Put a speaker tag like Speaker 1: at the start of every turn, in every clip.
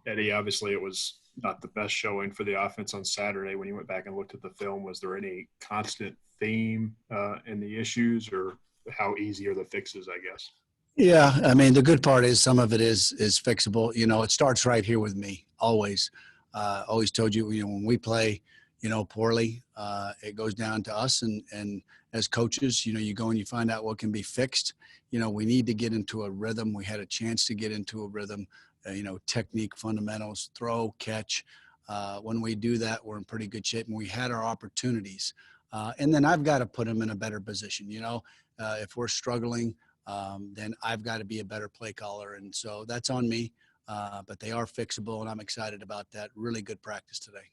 Speaker 1: Eddie, obviously it was not the best showing for the offense on Saturday. When you went back and looked at the film, was there any constant theme in the issues, or how easy are the fixes, I guess?
Speaker 2: Yeah, I mean, the good part is some of it is fixable. It starts right here with me, always. Always told you, when we play, poorly, it goes down to us. And as coaches, you go and you find out what can be fixed. We need to get into a rhythm. We had a chance to get into a rhythm, technique, fundamentals, throw, catch. When we do that, we're in pretty good shape, and we had our opportunities. And then I've got to put them in a better position. If we're struggling, then I've got to be a better play caller. And so that's on me, but they are fixable, and I'm excited about that. Really good practice today.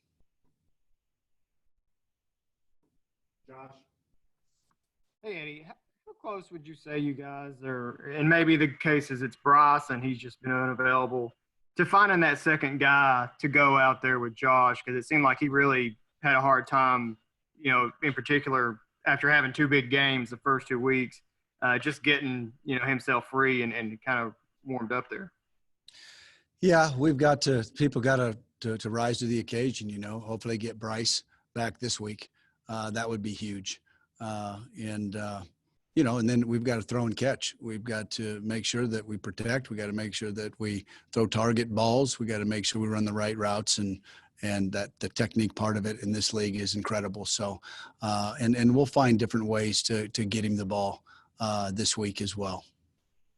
Speaker 1: Josh?
Speaker 3: Hey, Eddie, how close would you say you guys are, and maybe the case is it's Bryce and he's just been unavailable, to finding that second guy to go out there with Josh? Because it seemed like he really had a hard time, in particular after having two big games the first 2 weeks. Just getting, himself free and kind of warmed up there.
Speaker 2: Yeah, people got to rise to the occasion, hopefully get Bryce back this week. That would be huge. And then we've got to throw and catch. We've got to make sure that we protect. We got to make sure that we throw target balls. We got to make sure we run the right routes, and that the technique part of it in this league is incredible. So, and we'll find different ways to get him the ball this week as well,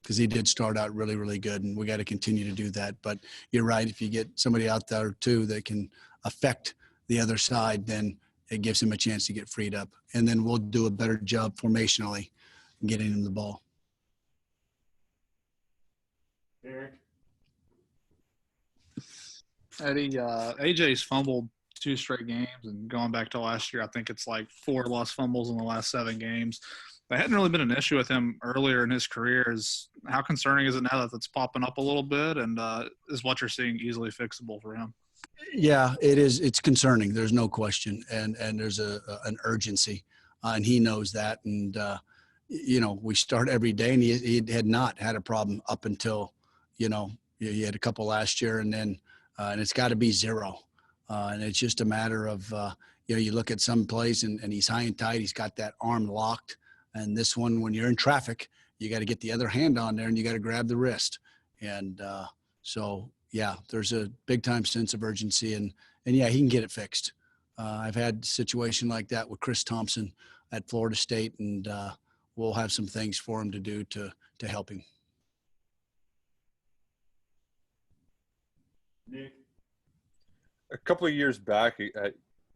Speaker 2: because he did start out really, really good, and we got to continue to do that. But you're right. If you get somebody out there too that can affect the other side, then it gives him a chance to get freed up, and then we'll do a better job formationally getting him the ball.
Speaker 1: Eric?
Speaker 4: Eddie, AJ's fumbled 2 straight games, and going back to last year, I think it's like 4 lost fumbles in the last 7 games. That hadn't really been an issue with him earlier in his career. How concerning is it now that it's popping up a little bit, and is what you're seeing easily fixable for him?
Speaker 2: Yeah, it is. It's concerning. There's no question, and there's an urgency, and he knows that. And we start every day, and he had not had a problem up until, he had a couple last year, and then and it's got to be 0. And it's just a matter of you look at some plays, and he's high and tight. He's got that arm locked. And this one, when you're in traffic, you got to get the other hand on there, and you got to grab the wrist. And so, yeah, there's a big time sense of urgency, and yeah, he can get it fixed. I've had a situation like that with Chris Thompson at Florida State, and we'll have some things for him to do to help him.
Speaker 1: Nick?
Speaker 5: A couple of years back,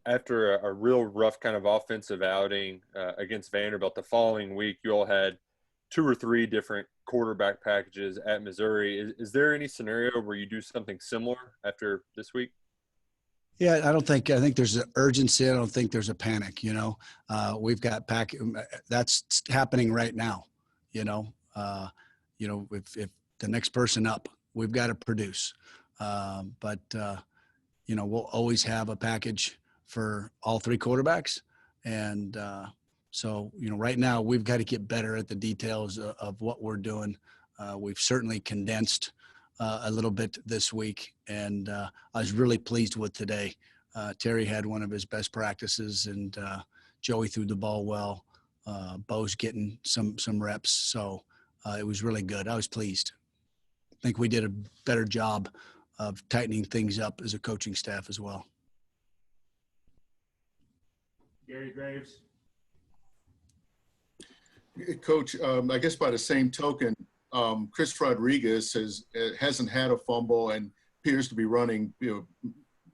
Speaker 5: after a real rough kind of offensive outing against Vanderbilt, the following week you all had 2 or 3 different quarterback packages at Missouri. Is there any scenario where you do something similar after this week?
Speaker 2: Yeah, I think there's an urgency. I don't think there's a panic. We've got that's happening right now. If the next person up, we've got to produce. But we'll always have a package for all 3 quarterbacks. And so, right now we've got to get better at the details of what we're doing. We've certainly condensed a little bit this week, and I was really pleased with today. Terry had one of his best practices, and Joey threw the ball well. Bo's getting some reps, so it was really good. I was pleased. I think we did a better job of tightening things up as a coaching staff as well.
Speaker 1: Gary Graves?
Speaker 6: Coach, I guess by the same token, Chris Rodriguez hasn't had a fumble and appears to be running,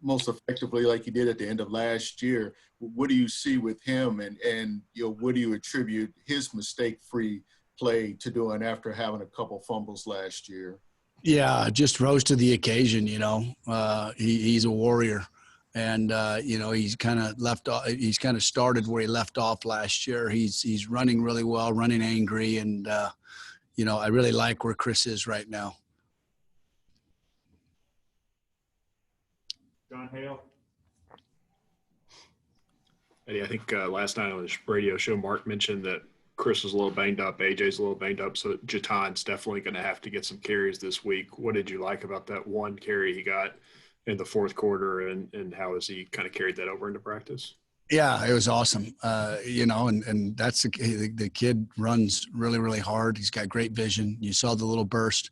Speaker 6: most effectively like he did at the end of last year. What do you see with him, and what do you attribute his mistake-free play to doing after having a couple fumbles last year?
Speaker 2: Yeah, just rose to the occasion. He's a warrior, and he's kind of left off. He's kind of started where he left off last year. He's running really well, running angry, and I really like where Chris is right now.
Speaker 1: John Hale? Eddie, I think last night on the radio show, Mark mentioned that Chris is a little banged up, AJ's a little banged up, so Jaton's definitely going to have to get some carries this week. What did you like about that one carry he got in the fourth quarter, and how has he kind of carried that over into practice?
Speaker 2: Yeah, it was awesome. And that's the kid runs really, really hard. He's got great vision. You saw the little burst.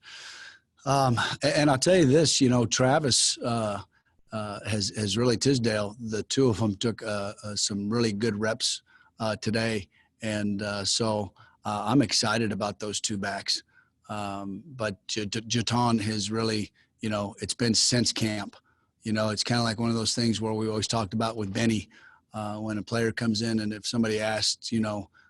Speaker 2: And I'll tell you this, Travis has really Tisdale. The two of them took some really good reps today. And so I'm excited about those two backs. But Jaton has really, it's been since camp. It's kind of like one of those things where we always talked about with Benny when a player comes in, and if somebody asks,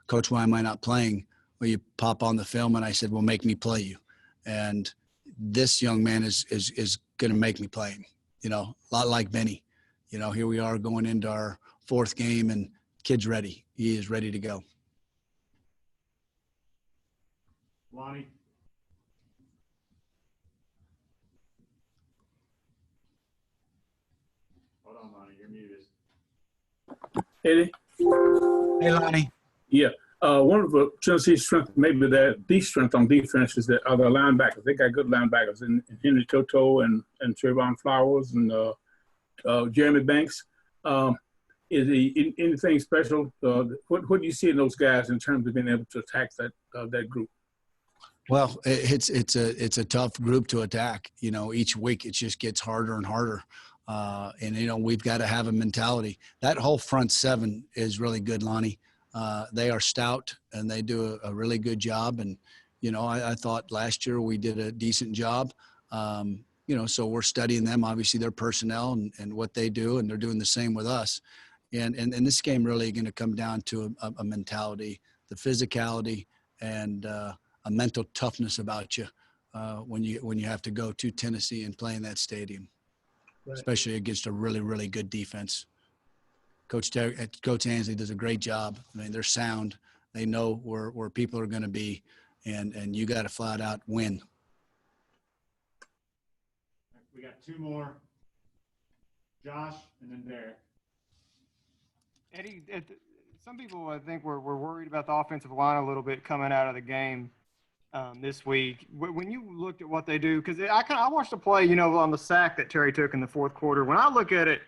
Speaker 2: Coach, why am I not playing? Well, you pop on the film, and I said, well, make me play you. And this young man is going to make me play him, a lot like Benny. Here we are going into our fourth game, and kid's ready. He is ready to go.
Speaker 1: Lonnie. Hold on, Lonnie, you're muted.
Speaker 7: Eddie?
Speaker 2: Hey, Lonnie.
Speaker 7: Yeah. One of the Tennessee's strength, maybe the strength on defense is that other linebackers. They got good linebackers in Henry Toto and Trayvon Flowers and Jeremy Banks. Is he anything special? What do you see in those guys in terms of being able to attack that group?
Speaker 2: Well, it's a tough group to attack. Each week it just gets harder and harder. And we've got to have a mentality. That whole front seven is really good, Lonnie. They are stout and they do a really good job. And, I thought last year we did a decent job. So we're studying them, obviously their personnel and what they do, and they're doing the same with us. And this game really going to come down to a mentality, the physicality, and a mental toughness about you when you have to go to Tennessee and play in that stadium, right, especially against a really, really good defense. Coach Ansley does a great job. I mean, they're sound. They know where people are going to be, and you got to flat out win.
Speaker 1: We got two more. Josh and then Derek.
Speaker 3: Eddie, some people I think were worried about the offensive line a little bit coming out of the game this week. When you looked at what they do, because I watched the play, on the sack that Terry took in the fourth quarter. When I look at it,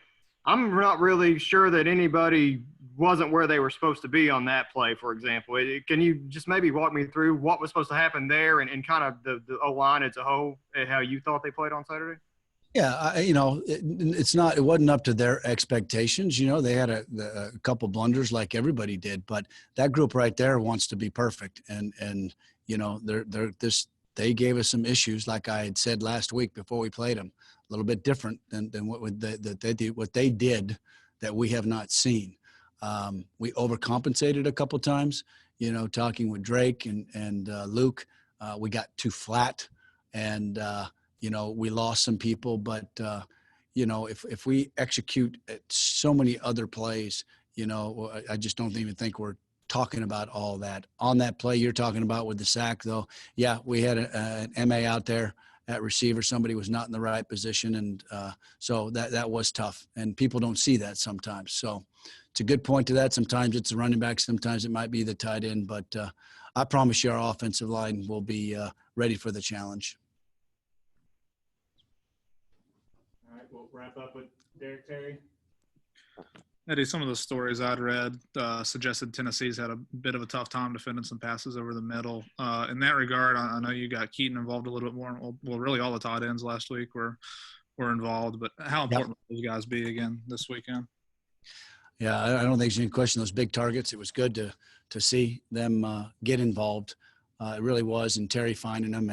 Speaker 3: I'm not really sure that anybody wasn't where they were supposed to be on that play, for example. Can you just maybe walk me through what was supposed to happen there and kind of the O-line as a whole, and how you thought they played on Saturday?
Speaker 2: Yeah, it wasn't up to their expectations. They had a couple blunders like everybody did, but that group right there wants to be perfect. And they gave us some issues, like I had said last week before we played them, a little bit different than what they did that we have not seen. We overcompensated a couple times, talking with Drake and Luke. We got too flat, and we lost some people, but if we execute at so many other plays, I just don't even think we're talking about all that. On that play you're talking about with the sack, though, yeah, we had an MA out there at receiver. Somebody was not in the right position, and so that was tough, and people don't see that sometimes. So it's a good point to that. Sometimes it's the running back, sometimes it might be the tight end, but I promise you our offensive line will be ready for the challenge.
Speaker 1: All right, we'll wrap up with Derek Terry.
Speaker 4: Eddie, some of the stories I'd read suggested Tennessee's had a bit of a tough time defending some passes over the middle. In that regard, I know you got Keaton involved a little bit more. Well, really all the tight ends last week were involved. But how important will those guys be again this weekend?
Speaker 2: Yeah, I don't think there's any question. Those big targets, it was good to see them get involved. It really was, and Terry finding them,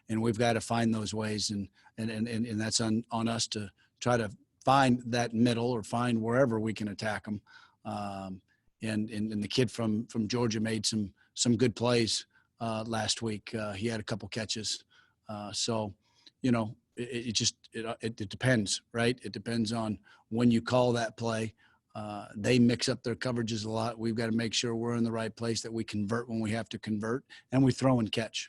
Speaker 2: and we've got to find those ways, and that's on us to try to find that middle or find wherever we can attack them. And the kid from Georgia made some good plays last week. He had a couple catches. So, it depends, right? It depends on when you call that play. They mix up their coverages a lot. We've got to make sure we're in the right place, that we convert when we have to convert, and we throw and catch.